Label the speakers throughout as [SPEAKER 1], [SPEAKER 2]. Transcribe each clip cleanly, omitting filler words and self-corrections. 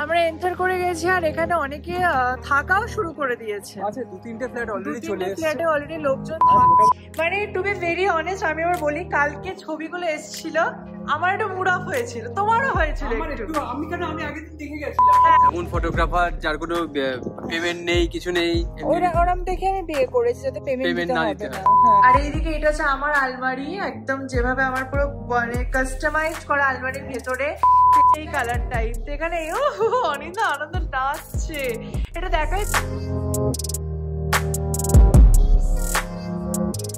[SPEAKER 1] আমরা এন্টার করে গেছি আর এখানে অনেকে থাকাও শুরু করে দিয়েছে।
[SPEAKER 2] আচ্ছা, 2-3টে ফ্ল্যাট অলরেডি চলে এসেছে।
[SPEAKER 1] ফ্ল্যাটে অলরেডি লোকজন থাকছে। মানে টু বি ভেরি অনেস্ট, আমি আবার বলি, কালকে ছবিগুলো এসেছিল, আমার একটু মুড অফ হয়েছিল, তোমারও হয়েছিল একটু।
[SPEAKER 2] আমি কেন, আমি আগের দিন দেখে গেছিলাম। এমন ফটোগ্রাফার যার কোনো পেমেন্ট নেই, কিছু নেই,
[SPEAKER 1] ওরম দেখে আমি বিয়ে করেছি যাতে পেমেন্ট না দিতে হয়। আর এইদিকে এটা হচ্ছে আমার আলমারি, একদম যেভাবে আমার পুরো মানে কাস্টমাইজ করা আলমারির ভেতরে এই কালার টাইপ। এখানে অনিন্দা আনন্দ নাচছে, এটা দেখাই।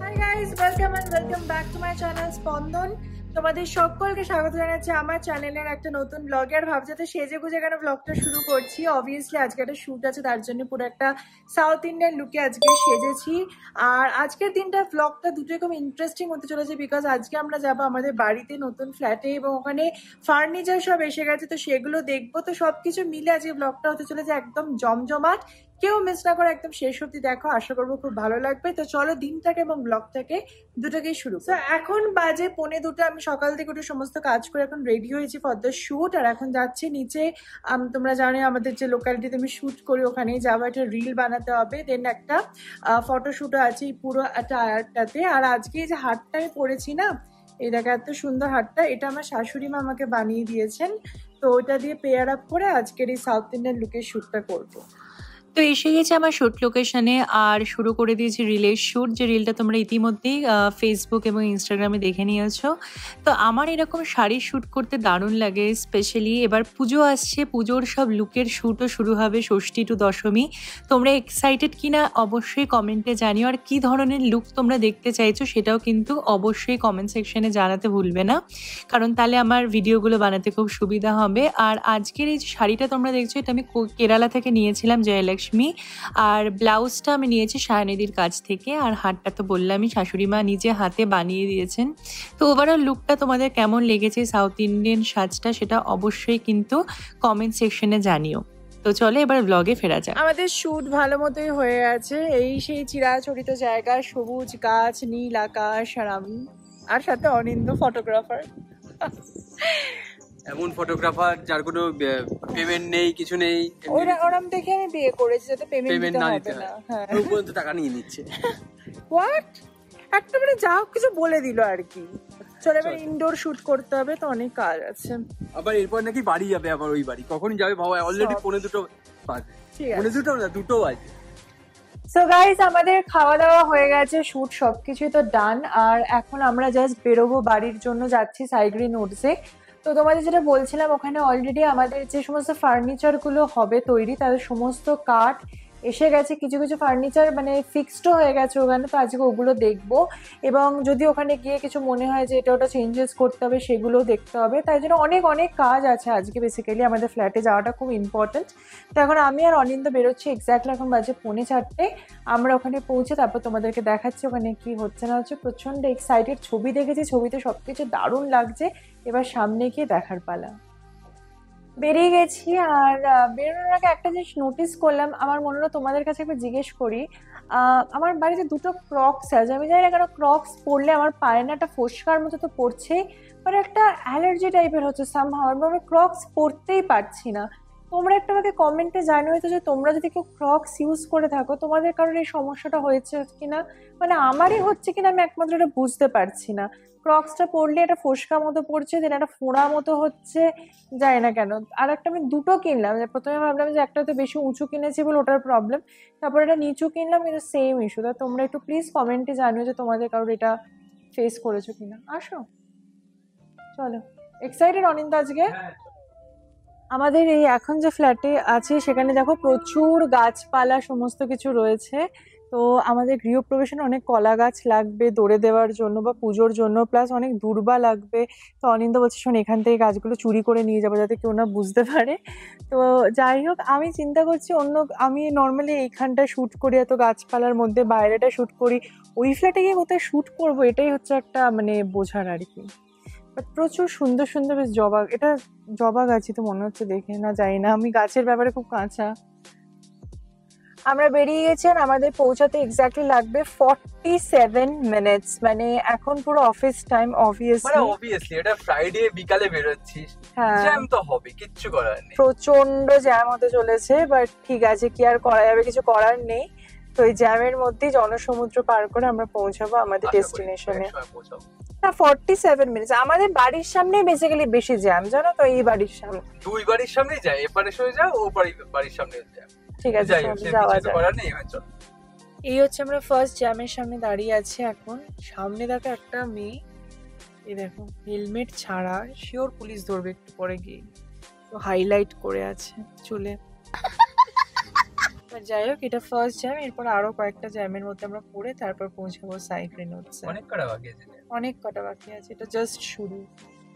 [SPEAKER 1] Hi guys, welcome and welcome back to my channel Spandan. তোমাদের সকলকে স্বাগত জানাচ্ছি আমার চ্যানেলের একটা নতুন ব্লগে। আর ভাবছি তো সেজে গুজে কেন ব্লগটা শুরু করছি। অবভিয়াসলি আজকে একটা শ্যুট আছে, তার জন্য পুরো একটা সাউথ ইন্ডিয়ান লুকে আজকে সেজেছি। আর আজকের দিনটা ব্লগটা দুটোই খুব ইন্টারেস্টিং হতে চলেছে, বিকজ আজকে আমরা যাবো আমাদের বাড়িতে নতুন ফ্ল্যাটে এবং ওখানে ফার্নিচার সব এসে গেছে, তো সেগুলো দেখবো। তো সবকিছু মিলে আজকে ব্লগটা হতে চলেছে একদম জমজমাট। কেউ মিস না করে একদম শেষ অবধি দেখো, আশা করবো খুব ভালো লাগবে। তো চলো দিনটাকে এবং ব্লগটাকে দুটোকেই শুরু। তো এখন বাজে 1:45। আমি সকাল থেকে উঠে সমস্ত কাজ করে এখন রেডি হয়েছি ফর দ্য শুট। আর এখন যাচ্ছি নিচে। তোমরা জানো আমাদের যে লোকালিটিতে আমি শুট করি ওখানেই যাবো, একটা রিল বানাতে হবে, দেন একটা ফটোশুটও আছে এই পুরো টায়ারটাতে। আর আজকে যে হাটটা আমি পরেছি না, এই দেখো এত সুন্দর হাটটা, এটা আমার শাশুড়ি মা আমাকে বানিয়ে দিয়েছেন। তো ওইটা দিয়ে পেয়ার আপ করে আজকের এই সাউথ ইন্ডিয়ান লুকের শ্যুটটা করবো।
[SPEAKER 3] তো এসে গেছে আমার শ্যুট লোকেশনে আর শুরু করে দিয়েছি রিলের শ্যুট, যে রিলটা তোমরা ইতিমধ্যেই ফেসবুক এবং ইনস্টাগ্রামে দেখে নিয়েছো। তো আমার এরকম শাড়ির শ্যুট করতে দারুণ লাগে, স্পেশালি এবার পুজো আসছে, পুজোর সব লুকের শ্যুটও শুরু হবে ষষ্ঠী টু দশমী। তোমরা এক্সাইটেড কিনা অবশ্যই কমেন্টে জানিও, আর কী ধরনের লুক তোমরা দেখতে চাইছো সেটাও কিন্তু অবশ্যই কমেন্ট সেকশনে জানাতে ভুলবে না, কারণ তাহলে আমার ভিডিওগুলো বানাতে খুব সুবিধা হবে। আর আজকের এই যে শাড়িটা তোমরা দেখছো, এটা আমি কেরালা থেকে নিয়েছিলাম, জয়লক্ষ্মী। আর ব্লাউজটা আমি নিয়েছি সায়নিধির কাছ থেকে। আর হাতটা তো বললামই শাশুড়ি মা নিজে হাতে বানিয়ে দিয়েছেন। তো ওভারঅল লুকটা তোমাদের কেমন লেগেছে সাউথ ইন্ডিয়ান সাজটা, সেটা অবশ্যই কিন্তু কমেন্ট সেকশনে জানিও। তো চলো এবার ব্লগে ফেরা যাক।
[SPEAKER 1] আমাদের শুট ভালো মতোই হয়ে আছে, এই সেই চিরাচরিত জায়গা, সবুজ গাছ, নীল আকাশ, আর আমি আর সাথে অনিন্দ ফটোগ্রাফার।
[SPEAKER 2] এমন ফটোগ্রাফার যার কোনো পেমেন্ট নেই, কিছু নেই,
[SPEAKER 1] ওরম দেখে আমি বিয়ে করেছি যাতে পেমেন্ট না দিতে হয়। হ্যাঁ,
[SPEAKER 2] পর্যন্ত টাকা নিয়ে নিচ্ছে।
[SPEAKER 1] হোয়াট, একটা মানে যা হোক কিছু বলে দিল আর কি। চলো এবার ইনডোর শুট করতে হবে, তো অনেক কাজ আছে।
[SPEAKER 2] আবার এরপর নাকি বাড়ি যাবে, আবার ওই বাড়ি কখন যাবে ভাবা, অলরেডি 1:45 বাজে।
[SPEAKER 1] ঠিক আছে,
[SPEAKER 2] 1:45 না 2 বাজে।
[SPEAKER 1] সো গাইস, আমাদের খাওয়া দাওয়া হয়ে গেছে, শুট সবকিছুই তো ডান। আর এখন আমরা জাস্ট বেরোবো, বাড়ির জন্য যাচ্ছি সাইগ্রিন উডসে। তো তোমাদের যেটা বলছিলাম, ওখানে অলরেডি আমাদের যে সমস্ত ফার্নিচারগুলো হবে তৈরি, তাদের সমস্ত কাঠ এসে গেছে। কিছু কিছু ফার্নিচার মানে ফিক্সডও হয়ে গেছে ওখানে, তো আজকে ওগুলো দেখবো। এবং যদি ওখানে গিয়ে কিছু মনে হয় যে এটা ওটা চেঞ্জেস করতে হবে, সেগুলোও দেখতে হবে। তাই জন্য অনেক অনেক কাজ আছে আজকে। বেসিক্যালি আমাদের ফ্ল্যাটে যাওয়াটা খুব ইম্পর্টেন্ট। তো এখন আমি আর অনিন্দ বেরোচ্ছি, এক্স্যাক্টলি এখন বাজে 4:45। আমরা ওখানে পৌঁছে তারপর তোমাদেরকে দেখাচ্ছি ওখানে কি হচ্ছে না হচ্ছে। প্রচণ্ড এক্সাইটেড, ছবি দেখেছি, ছবিতে সব কিছু দারুণ লাগছে। এবার সামনে গিয়ে দেখার পালা। বেরিয়ে গেছি। আর বেরোনোর আগে একটা জিনিস নোটিস করলাম, আমার মনে হলো তোমাদের কাছে একবার জিজ্ঞেস করি। আমার বাড়িতে দুটো ক্রক্স আছে, আমি জানি না কেন ক্রক্স পরলে আমার পায়ে না একটা ফোস্কার মতো তো পড়ছেই, মানে একটা অ্যালার্জি টাইপের হচ্ছে সামহাও। আমি ক্রক্স পরতেই পারছি না। তোমরা একটা আমাকে কমেন্টে জানিও তো, যে তোমরা যদি কেউ ক্রক্স ইউজ করে থাকো, তোমাদের কারণে এই সমস্যাটা হয়েছে কিনা। মানে আমারই হচ্ছে কিনা আমি একমাত্র এটা বুঝতে পারছি না। ক্রক্সটা পরলে একটা ফোস্কা মতো পড়ছে, দেন একটা ফোঁড়া মতো হচ্ছে, যায় না কেন। আর একটা আমি দুটো কিনলাম, যে প্রথমে ভাবলাম যে একটা তো বেশি উঁচু কিনেছি বলে ওটার প্রবলেম, তারপর এটা নিচু কিনলাম, কিন্তু সেম ইস্যু। তা তোমরা একটু প্লিজ কমেন্টে জানিও যে তোমাদের কারোর এটা ফেস করেছো কিনা। আসো, চলো। এক্সাইটেড অনিন্দ আজকে? আমাদের এই এখন যে ফ্ল্যাটে আছে সেখানে দেখো প্রচুর গাছপালা সমস্ত কিছু রয়েছে। তো আমাদের গৃহপ্রবেশনে অনেক কলা গাছ লাগবে দড়ে দেওয়ার জন্য বা পুজোর জন্য, প্লাস অনেক দূর্বা লাগবে। তো অনিন্দ বলছে শোন, এখান থেকে গাছগুলো চুরি করে নিয়ে যাবো যাতে কেউ না বুঝতে পারে। তো যাই হোক, আমি চিন্তা করছি আমি নর্মালি এইখানটায় শ্যুট করি এত গাছপালার মধ্যে, বাইরেটা শ্যুট করি, ওই ফ্ল্যাটে গিয়ে কোথায় শ্যুট করবো, এটাই হচ্ছে একটা মানে বোঝার আর কি। বাট প্রচুর সুন্দর সুন্দর বেশ জবা, এটা জবা গাছই তো মনে হচ্ছে দেখে, না জানি না, আমি গাছের ব্যাপারে খুব কাঁচা। আমরা বেরিয়ে গেছি আর আমাদের পৌঁছাতে এক্স্যাক্টলি লাগবে 47 মিনিটস। মানে এখন পুরো অফিস টাইম
[SPEAKER 2] মানে
[SPEAKER 1] অবভিয়াসলি।
[SPEAKER 2] অবভিয়াসলি এটা ফ্রাইডে বিকালে বেরোচ্ছিস,
[SPEAKER 1] হ্যাঁ
[SPEAKER 2] জ্যাম তো হবে, কিচ্ছু করার নেই।
[SPEAKER 1] প্রচন্ড জ্যাম হতে চলেছে, বাট ঠিক আছে, কি আর করা যাবে, কিছু করার নেই। তো এই জ্যামের মধ্যেই জনসমুদ্র পার করে আমরা পৌঁছাবো আমাদের
[SPEAKER 2] আশা করি
[SPEAKER 1] ডেস্টিনেশনে।
[SPEAKER 2] একসময় পৌঁছাবো।
[SPEAKER 1] না 47 মিনিটস। আমাদের বাড়ির সামনে বেসিক্যালি বেশি জ্যাম, জানো তো, এই বাড়ির সামনে।
[SPEAKER 2] দুই বাড়ির সামনেই যায়, এপারে সরে যাও, ও বাড়ির সামনে যায়।
[SPEAKER 1] ঠিক আছে,
[SPEAKER 2] যাই হোক,
[SPEAKER 1] চলো, যাওয়া
[SPEAKER 2] কিছু
[SPEAKER 1] যায়।
[SPEAKER 2] করার নেই, এবার চল।
[SPEAKER 1] এই হচ্ছে আমরা ফার্স্ট জ্যামের সামনে দাঁড়িয়ে আছি এখন। সামনে দেখো একটা মেয়ে, এই দেখো হেলমেট ছাড়া, শিওর পুলিশ ধরবে একটু পরে গিয়ে, তো হাইলাইট করে আছে চুলে। যাই হোক, এটা ফার্স্ট জ্যাম, এরপর আরো কয়েকটা জ্যামের মধ্যে আমরা পড়ে তারপর পৌঁছাবো সাইক্লিন নোটসে।
[SPEAKER 2] অনেক কটা বাকি আছে,
[SPEAKER 1] অনেক কটা বাকি আছে, এটা জাস্ট শুরু।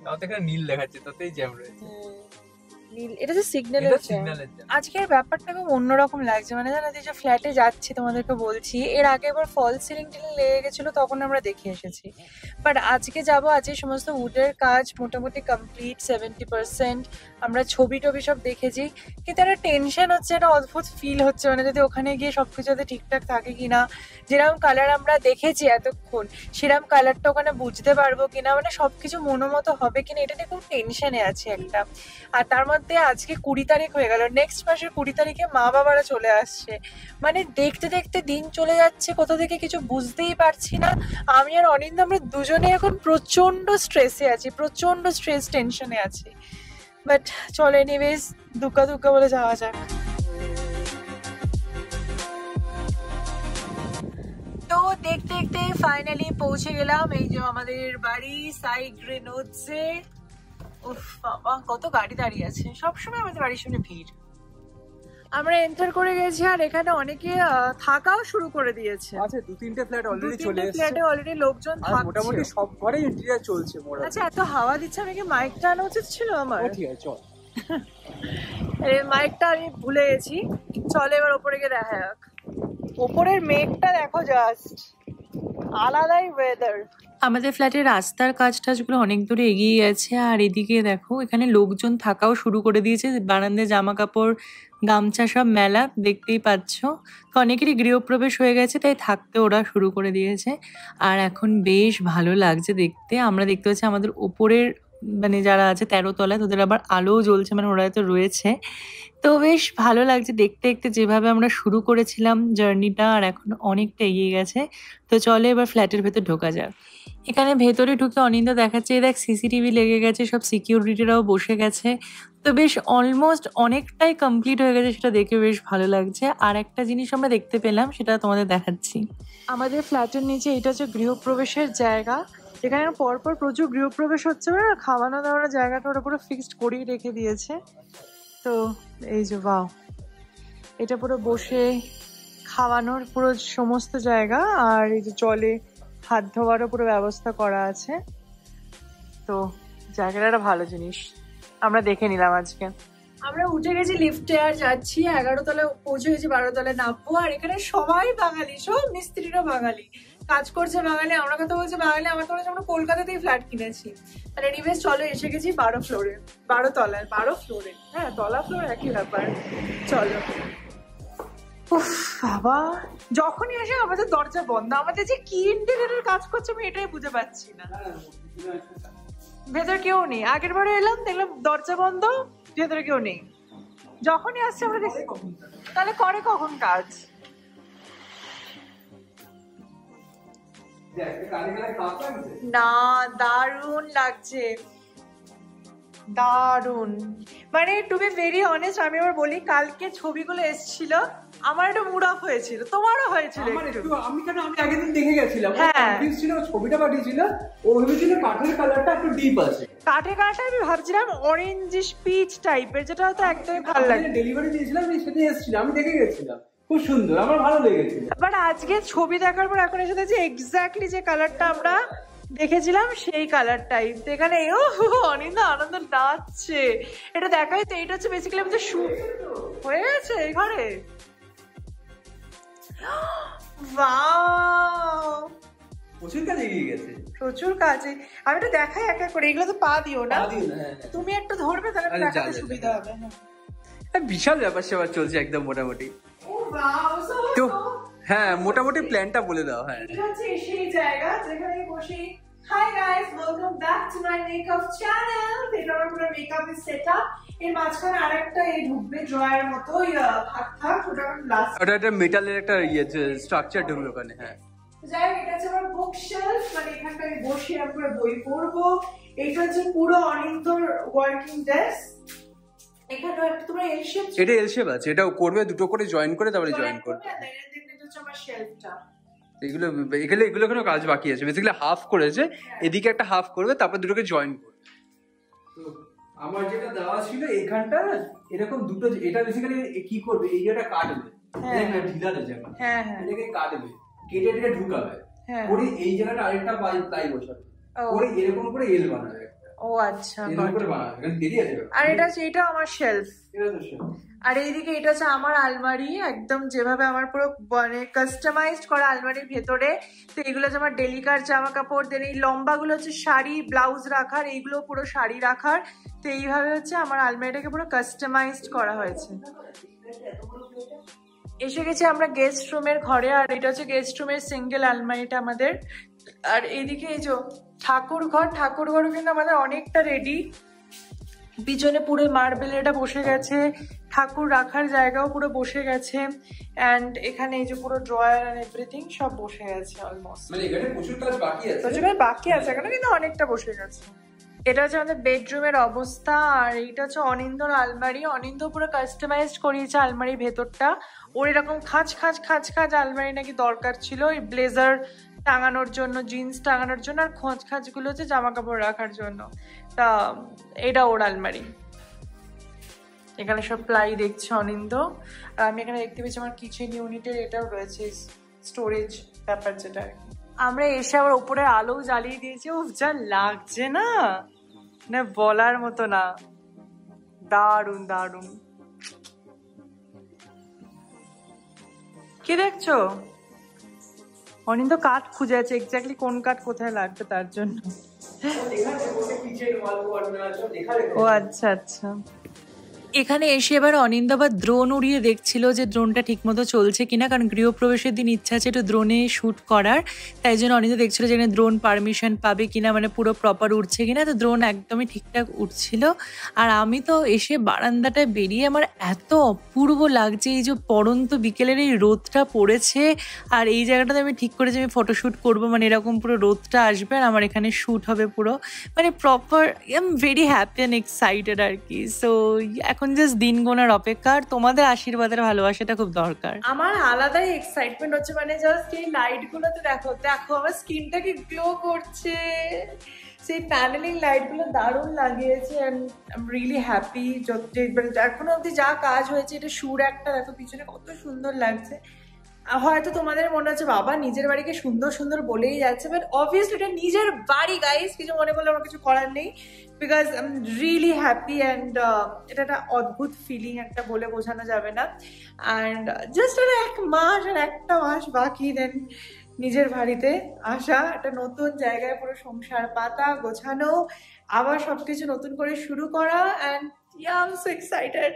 [SPEAKER 2] তাও তো এখানে নীল দেখাচ্ছে, তাতেই জ্যাম রয়েছে।
[SPEAKER 1] নীল, এটা তো সিগন্যালের
[SPEAKER 2] এটা
[SPEAKER 1] জ্যাম।
[SPEAKER 2] সিগন্যালের জ্যাম।
[SPEAKER 1] আজকের ব্যাপারটা খুব অন্যরকম লাগছে, মানে জানো যে ফ্ল্যাটে যাচ্ছি তোমাদেরকে বলছি, এর আগে একবার ফল সিলিং টিলিং লেগে গেছিলো, তখন আমরা দেখে এসেছি। বাট আজকে যাবো, আজকে সমস্ত উডের কাজ মোটামুটি কমপ্লিট 70%। আমরা ছবি টবি সব দেখেছি, কিন্তু একটা টেনশন হচ্ছে, একটা অদ্ভুত ফিল হচ্ছে, মানে যদি ওখানে গিয়ে সবকিছু যাতে ঠিকঠাক থাকে কিনা, যেরকম কালার আমরা দেখেছি এতক্ষণ সেরকম কালারটা ওখানে বুঝতে পারবো কিনা, মানে সবকিছু মনোমতো হবে কিনা, এটা নিয়ে খুব টেনশনে আছি একটা। আর তার মধ্যে আজকে 20 তারিখ হয়ে গেল, নেক্সট মাসের 20 তারিখে মা বাবারা চলে আসছে। মানে দেখতে দেখতে দিন চলে যাচ্ছে, কোথা থেকে কিছু বুঝতেই পারছি না। আমি আর অনিন্দ, আমরা দুজনে এখন প্রচন্ড স্ট্রেসে আছি, প্রচন্ড স্ট্রেস টেনশনে আছি। বাট চলো, এনিওয়েজ দুক্কা দুক্কা বলে যাওয়া যাক। তো দেখতে দেখতে ফাইনালি পৌঁছে গেলাম, এই যে আমাদের বাড়ি সাইগ্রিন নোটসে। উফ বাবা, কত গাড়ি দাঁড়িয়ে আছে, সবসময় আমাদের বাড়ির সামনে ভিড়। আমরা এন্টার করে গেছি আর এখানে অনেকে থাকাও শুরু করে দিয়েছে।
[SPEAKER 2] আচ্ছা, দু তিনটে ফ্ল্যাট অলরেডি চলে এসেছে,
[SPEAKER 1] ফ্ল্যাটে অলরেডি লোকজন
[SPEAKER 2] আর
[SPEAKER 1] থাকছে।
[SPEAKER 2] মোটামুটি সব ঘরেই ইন্টেরিয়র চলছে মোটামুটি।
[SPEAKER 1] আচ্ছা, এত হাওয়া দিচ্ছে, আমি কি মাইকটা আনা উচিত ছিল আমার?
[SPEAKER 2] ঠিক আছে, চল।
[SPEAKER 1] এই মাইকটা আমি ভুলে গেছি। চলে এবার ওপরে গিয়ে দেখা যাক। ওপরের মেঘটা দেখো, জাস্ট আলাদাই ওয়েদার।
[SPEAKER 3] আমাদের ফ্ল্যাটের রাস্তার কাজ টাজগুলো অনেক দূরে এগিয়ে গেছে, আর এদিকে দেখো এখানে লোকজন থাকাও শুরু করে দিয়েছে। বারান্দায় জামা কাপড়, গামছা সব মেলা, দেখতেই পাচ্ছ। তো অনেকেরই গৃহপ্রবেশ হয়ে গেছে, তাই থাকতে ওরা শুরু করে দিয়েছে। আর এখন বেশ ভালো লাগছে দেখতে। আমরা দেখতে পাচ্ছি আমাদের ওপরের মানে যারা আছে 13 তলায়, তাদের আবার আলোও জ্বলছে, মানে ওরা তো রয়েছে। তো বেশ ভালো লাগছে দেখতে দেখতে, যেভাবে আমরা শুরু করেছিলাম জার্নিটা, আর এখন অনেকটা এগিয়ে গেছে। তো চলে এবার ফ্ল্যাটের ভেতর ঢোকা যাক। এখানে ভেতরে ঢুকে অনিন্দা দেখাচ্ছে, এই দেখ সিসিটিভি লেগে গেছে, সব সিকিউরিটিরাও বসে গেছে। তো বেশ অলমোস্ট অনেকটাই কমপ্লিট হয়ে গেছে, সেটা দেখে বেশ ভালো লাগছে। আর একটা জিনিস আমরা দেখতে পেলাম, সেটা তোমাদের দেখাচ্ছি।
[SPEAKER 1] আমাদের ফ্ল্যাটের নিচে এটা হচ্ছে গৃহপ্রবেশের জায়গা, এখানে পরপর প্রচুর গৃহপ্রবেশ হচ্ছে, না খাওয়ানো দাওয়ানোর জায়গাটা ওরা পুরো ফিক্সড করেই রেখে দিয়েছে। তো এই যে বাহ, এটা পুরো বসে খাওয়ানোর পুরো সমস্ত জায়গা, আর এই যে জলে হাত ধোয়ারও পুরো ব্যবস্থা করা আছে। তো জায়গাটা একটা ভালো জিনিস, আমরা দেখে নিলাম আজকে। আমরা উঠে গেছি লিফটে আর যাচ্ছি 11 তলায়, পৌঁছে গেছি 12 তলায় নামবো। আর এখানে সবাই বাঙালি, সব মিস্ত্রিরা বাঙালি, কাজ করছে বাঙালি, আমরা কথা বলছি বাঙালি। আমার তো মনে হচ্ছে আমরা কলকাতাতেই ফ্ল্যাট কিনেছি। আর এনিওয়েজ চলো, এসে গেছি 12 ফ্লোরে, 12 তলায়, 12 ফ্লোরে, হ্যাঁ তলা ফ্লোর একই ব্যাপার। চলো। উফ বাবা, যখনই আসে আমাদের দরজা বন্ধ, আমাদের যে কি ইন্টেরিয়রের কাজ করছে আমি এটাই বুঝে পাচ্ছি না। ভেতরে কেউ নেই, আগের বারে এলাম দেখলাম দরজা বন্ধ, ভেতরে কেউ নেই। যখনই আসছে আমরা দেখি, তাহলে করে কখন কাজ? না, দারুণ লাগছে, দারুণ। মানে টু বি ভেরি অনেস্ট, আমি আবার বলি, কালকে ছবিগুলো এসেছিল, আমার একটু মুড অফ হয়েছিল, তোমারও হয়েছিল একটু।
[SPEAKER 2] আমি আগের দিন দেখে গেছিলাম,
[SPEAKER 1] হ্যাঁ
[SPEAKER 2] ছিল, ছবিটা পাঠিয়েছিল, ও ভেবেছিল কাঠের কালারটা একটু ডিপ আছে।
[SPEAKER 1] কাঠের কালারটা আমি ভাবছিলাম অরেঞ্জিশ পিচ টাইপের, যেটা হয়তো একদমই ভালো লাগে।
[SPEAKER 2] ডেলিভারি দিয়েছিলাম, সেটা এসেছিল, আমি দেখে গেছিলাম, খুব সুন্দর, আমার ভালো লেগেছিল।
[SPEAKER 1] বাট আজকে ছবি দেখার পর এখন এসে দেখছি এক্স্যাক্টলি যে কালারটা আমরা দেখেছিলাম সেই কালারটাই। তো এখানে ও অনিন্দা আনন্দ নাচছে, এটা দেখাই তো। এটা হচ্ছে বেসিক্যালি আমাদের শুট হয়ে গেছে এই ঘরে। ওয়াও,
[SPEAKER 2] প্রচুর কাজ এগিয়ে গেছে,
[SPEAKER 1] প্রচুর কাজে। আমি তো দেখাই এক এক করে, এগুলো তো পা দিও না, তুমি একটু ধরবে তাহলে দেখাতে সুবিধা হবে।
[SPEAKER 2] বিশাল ব্যাপার স্যাপার চলছে একদম মোটামুটি।
[SPEAKER 1] ও wow,
[SPEAKER 2] তো হ্যাঁ মোটামুটি প্ল্যানটা বলে দাও। হ্যাঁ
[SPEAKER 1] এটা হচ্ছে সেই জায়গা যেখানে বসে high guys welcome back to my makeup channel. এটা আমার পুরো মেকআপ সেটআপ। এর মাঝখানে আরেকটা এই ঢুকবে ড্রয়ার মতো থাক ওটা লাস্ট
[SPEAKER 2] ওটা একটা মেটালের একটা স্ট্রাকচার ঢুকবে ওখানে। হ্যাঁ
[SPEAKER 1] যাই হোক, এটা হচ্ছে আমার বুক শেলফ, মানে এখানটা আমি বসে আমরা বই পড়বো। এটা হচ্ছে পুরো অনিন্দর ওয়ার্কিং ডেস্ক। এখানে একটা তোমরা এল শেপ,
[SPEAKER 2] এটা এল শেপ আছে, এটাও করবে দুটো করে জয়েন করে তারপরে জয়েন করবে।
[SPEAKER 1] এটা হচ্ছে আমার শেলফটা।
[SPEAKER 2] এগুলো এগুলো কোনো কাজ বাকি আছে, বেসিক্যালি হাফ করেছে, এদিকে একটা হাফ করবে তারপর দুটোকে জয়েন করবে। তো আমার যেটা দেওয়া ছিল এখানটা এরকম দুটো, এটা বেসিক্যালি কি করবে, এই যেটা কাটবে ঢিলা রয়েছে এখন, এটাকে কাটবে, কেটে এটাকে ঢুকাবে, করে এই জায়গাটা আরেকটা প্লাই বসাবে, করে এরকম করে এল বানাবে।
[SPEAKER 1] ও আচ্ছা,
[SPEAKER 2] এরকম করে বানাবে, এখানে দেরি আছে।
[SPEAKER 1] আর এটা হচ্ছে এটা আমার শেলফ।
[SPEAKER 2] এটা তো শেলফ।
[SPEAKER 1] আর এইদিকে এটা হচ্ছে আমার আলমারি, একদম যেভাবে আমার পুরো মানে কাস্টমাইজড করা আলমারির ভেতরে। তো এগুলো হচ্ছে আমার ডেলিকার জামা কাপড়, দেন এই লম্বাগুলো হচ্ছে শাড়ি ব্লাউজ রাখার, এইগুলো পুরো শাড়ি রাখার। তো এইভাবে হচ্ছে আমার আলমারিটাকে পুরো কাস্টমাইজড করা হয়েছে। এসে গেছি আমরা গেস্ট রুমের ঘরে, আর এটা হচ্ছে গেস্ট রুমের সিঙ্গেল আলমারিটা আমাদের। আর এইদিকে এই যে ঠাকুর ঘরও কিন্তু আমাদের অনেকটা রেডি। পিছনে পুরো মার্বেল এটা বসে গেছে, ঠাকুর রাখার জায়গাও পুরো বসে গেছে, এন্ড এখানে এই যে পুরো ড্রয়ার এন্ড এভরিথিং সব বসে গেছে অলমোস্ট।
[SPEAKER 2] মানে এখানে প্রচুর কাজ বাকি আছে,
[SPEAKER 1] এখানে কিন্তু অনেকটা বসে গেছে। এটা হচ্ছে আমাদের বেডরুমের অবস্থা। আর এইটা হচ্ছে অনিন্দর আলমারি। অনিন্দ পুরো কাস্টমাইজড করিয়েছে আলমারির ভেতরটা। ওর এরকম খাঁজ আলমারি নাকি দরকার ছিল, ওই ব্লেজার টাঙানোর জন্য, জিন্স টাঙানোর জন্য, আর খাঁজগুলো হচ্ছে জামা কাপড় রাখার জন্য। তা এটা ওর আলমারি। এখানে সব প্লাই দেখছে অনিন্দ। আর আমি এখানে দেখতে পেয়েছি আমার কিচেন ইউনিটের এটাও রয়েছে, স্টোরেজ ব্যাপার যেটা। আমরা এসে আবার উপরে আলো জ্বালিয়ে দিয়েছি। উফ, যা লাগছে না, না বলার মতো না, দারুন দারুন। কি দেখছো? অনিন্দ কাঠ খুঁজে আছে, এক্স্যাক্টলি কোন কাঠ কোথায় লাগবে তার জন্য। ও আচ্ছা আচ্ছা। এখানে এসে এবার অনিন্দ আবার ড্রোন উড়িয়ে দেখছিল যে ড্রোনটা ঠিকমতো চলছে কিনা, কারণ গৃহপ্রবেশের দিন ইচ্ছা আছে একটু ড্রোনে শ্যুট করার। তাই জন্য অনিন্দ দেখছিল যে এখানে ড্রোন পারমিশন পাবে কিনা, মানে পুরো প্রপার উঠছে কিনা। তো ড্রোন একদমই ঠিকঠাক উঠছিল। আর আমি তো এসে বারান্দাটায় বেরিয়ে আমার এত অপূর্ব লাগছে, এই যে পড়ন্ত বিকেলের এই রোদটা পড়েছে, আর এই জায়গাটাতে আমি ঠিক করেছি আমি ফটোশ্যুট করবো, মানে এরকম পুরো রোদটা আসবে আর আমার এখানে শ্যুট হবে পুরো, মানে proper. I am very happy and excited আর কি। সো এখন জাস্ট দিন গোনার অপেক্ষা, আর তোমাদের আশীর্বাদের ভালোবাসাটা খুব দরকার। আমার আলাদাই এক্সাইটমেন্ট হচ্ছে, মানে জাস্ট এই লাইট গুলোতে দেখো আমার স্কিনটাকে গ্লো করছে। সেই প্যানেলিং লাইট গুলো দারুণ লাগিয়েছে, and I am really happy. এখনো অব্দি যা কাজ হয়েছে, এটা সুর একটা দেখো পিছনে কত সুন্দর লাগছে। হয়তো তোমাদের মনে হচ্ছে বাবা নিজের বাড়িকে সুন্দর সুন্দর বলেই যাচ্ছে, বাট অবভিয়াসলি এটা নিজের বাড়ি গাইস, কিছু মনে করলে আমার কিছু করার নেই, because I am really happy. And এটা একটা অদ্ভুত ফিলিং, একটা বলে বোঝানো যাবে না। অ্যান্ড জাস্ট একটা মাস বাকি, দেন নিজের বাড়িতে আসা, একটা নতুন জায়গায় পুরো সংসার পাতা গোছানো, আবার সবকিছু নতুন করে শুরু করা। And yeah, I'm so excited.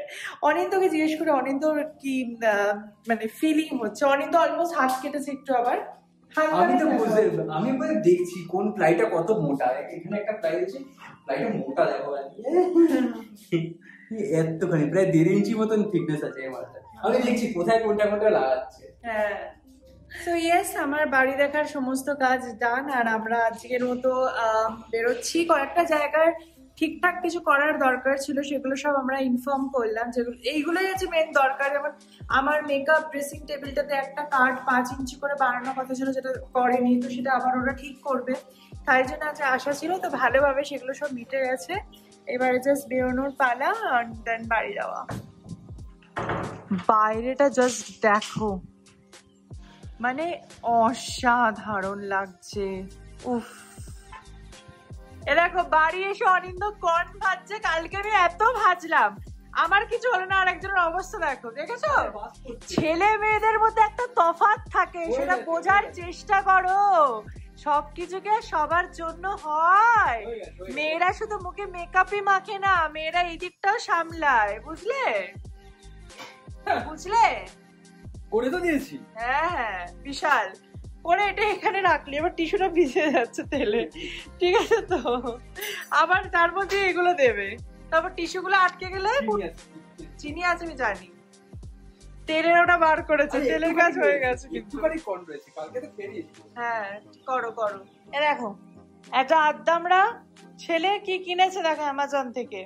[SPEAKER 1] অনিন্দকে জিজ্ঞেস করে অনিন্দর কি মানে ফিলিং হচ্ছে। অনিন্দ অলমোস্ট হাত কেটেছে একটু আবার।
[SPEAKER 2] আমি তো আমি দেখছি কোন প্লাইটা কত মোটা। এখানে একটা প্লাই আছে, প্লাইটা মোটা দেখো, এতখানি প্রায় 1.5 ইঞ্চি মতন থিকনেস আছে এই মালটা। আমি দেখছি কোথায় কোনটা লাগাচ্ছে।
[SPEAKER 1] হ্যাঁ, সো ইয়েস, আমার বাড়ি দেখার সমস্ত কাজ ডান। আর আমরা আজকের মতো বেরোচ্ছি। কয়েকটা জায়গায় ঠিকঠাক কিছু করার দরকার ছিল, সেগুলো সব আমরা ইনফর্ম করলাম। যেগুলো এইগুলোই আছে মেন দরকার। যেমন আমার মেকআপ ড্রেসিং টেবিলটাতে একটা কাঠ 5 ইঞ্চি করে বানানোর কথা ছিল, যেটা করেনি, তো সেটা আবার ওরা ঠিক করবে, তাই জন্য আজ আশা ছিল। তো ভালোভাবে সেগুলো সব মিটে গেছে, এবারে জাস্ট বেরোনোর পালা, আর দেন বাড়ি যাওয়া। বাইরেটা জাস্ট দেখো, মানে অসাধারণ লাগছে। উফ, এ দেখো বাড়ি এসে অনিন্দ কর্ন ভাজছে। কালকে আমি এত ভাজলাম, আমার কিছু হলো না, আর একজনের অবস্থা দেখো, দেখেছো? ছেলে মেয়েদের মধ্যে একটা তফাৎ থাকে, সেটা বোঝার চেষ্টা করো। সবকিছুকে সবার জন্য হয়। মেয়েরা শুধু মুখে মেকআপই মাখে না, মেয়েরা এই দিকটাও সামলায়, বুঝলে?
[SPEAKER 2] করে তো দিয়েছি।
[SPEAKER 1] হ্যাঁ হ্যাঁ বিশাল করে এটা এখানে রাখলি, এবার টিস্যুটা ভিজে যাচ্ছে তেলে, ঠিক আছে তো, আবার তার মধ্যে এগুলো দেবে, তারপর টিস্যুগুলো আটকে গেলে চিনি আছে আমি জানি, তেলের ওটা বার করেছে, তেলের কাজ হয়ে গেছে কিন্তু।
[SPEAKER 2] একটুখানি কম রয়েছে, কালকে তো খেয়েছি।
[SPEAKER 1] হ্যাঁ করো করো। এ দেখো একটা আদ্দামরা ছেলে কি কিনেছে দেখো অ্যামাজন থেকে,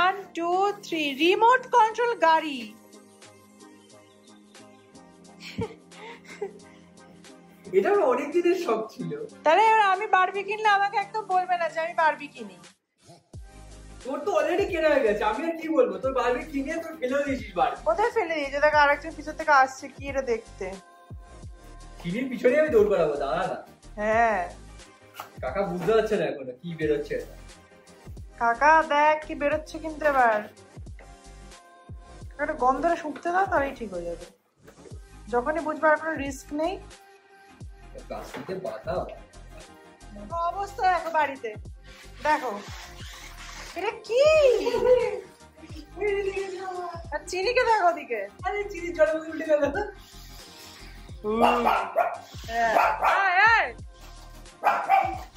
[SPEAKER 1] 1 2 3 রিমোট কন্ট্রোল গাড়ি।
[SPEAKER 2] এটা আমার অনেক দিনের শখ ছিল।
[SPEAKER 1] তাহলে এবার আমি বারবি কিনলে আমাকে একদম বলবে না যে আমি বারবি কিনি।
[SPEAKER 2] তোর তো অলরেডি কেনা হয়ে গেছে, আমি আর কি বলবো, তোর বারবি কিনে তোর ফেলেও দিয়েছিস বাড়ি।
[SPEAKER 1] কোথায় ফেলে দিয়েছে দেখো, আরেকজন পিছন থেকে আসছে কি এটা দেখতে।
[SPEAKER 2] কিনির পিছনে আমি দৌড় করাবো, দাঁড়া না।
[SPEAKER 1] হ্যাঁ
[SPEAKER 2] কাকা বুঝতে পারছে না এখনো কি বেরোচ্ছে এটা।
[SPEAKER 1] কাকা দেখ কি বেরোচ্ছে কিন্তু এবার, একটা গন্ধটা শুকতে দাও তাহলেই ঠিক হয়ে যাবে, যখনই বুঝবে আর কোনো রিস্ক নেই।
[SPEAKER 2] প্লাস্টিকে বাঁধা
[SPEAKER 1] অবস্থা দেখো বাড়িতে, দেখো এটা কি, আর চিনিকে দেখো ওদিকে,
[SPEAKER 2] আরে চিনি জলের মধ্যে উল্টে গেল।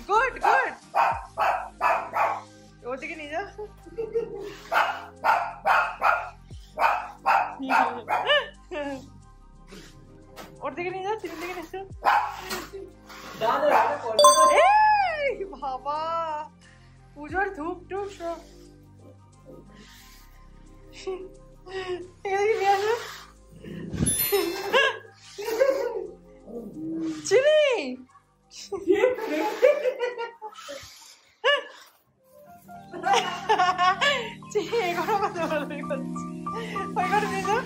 [SPEAKER 1] গুড গুড, ওদিকে নিয়ে যাও। ওর দিকে নিয়ে যাও, চিনির দিকে নিয়ে যাও। এই বাবা পুজোর ধূপ টুপ সব এদিকে নিয়ে আসো। চিনি চিনি এগুলো কথা বলবি, ওই করে নিয়ে যাও।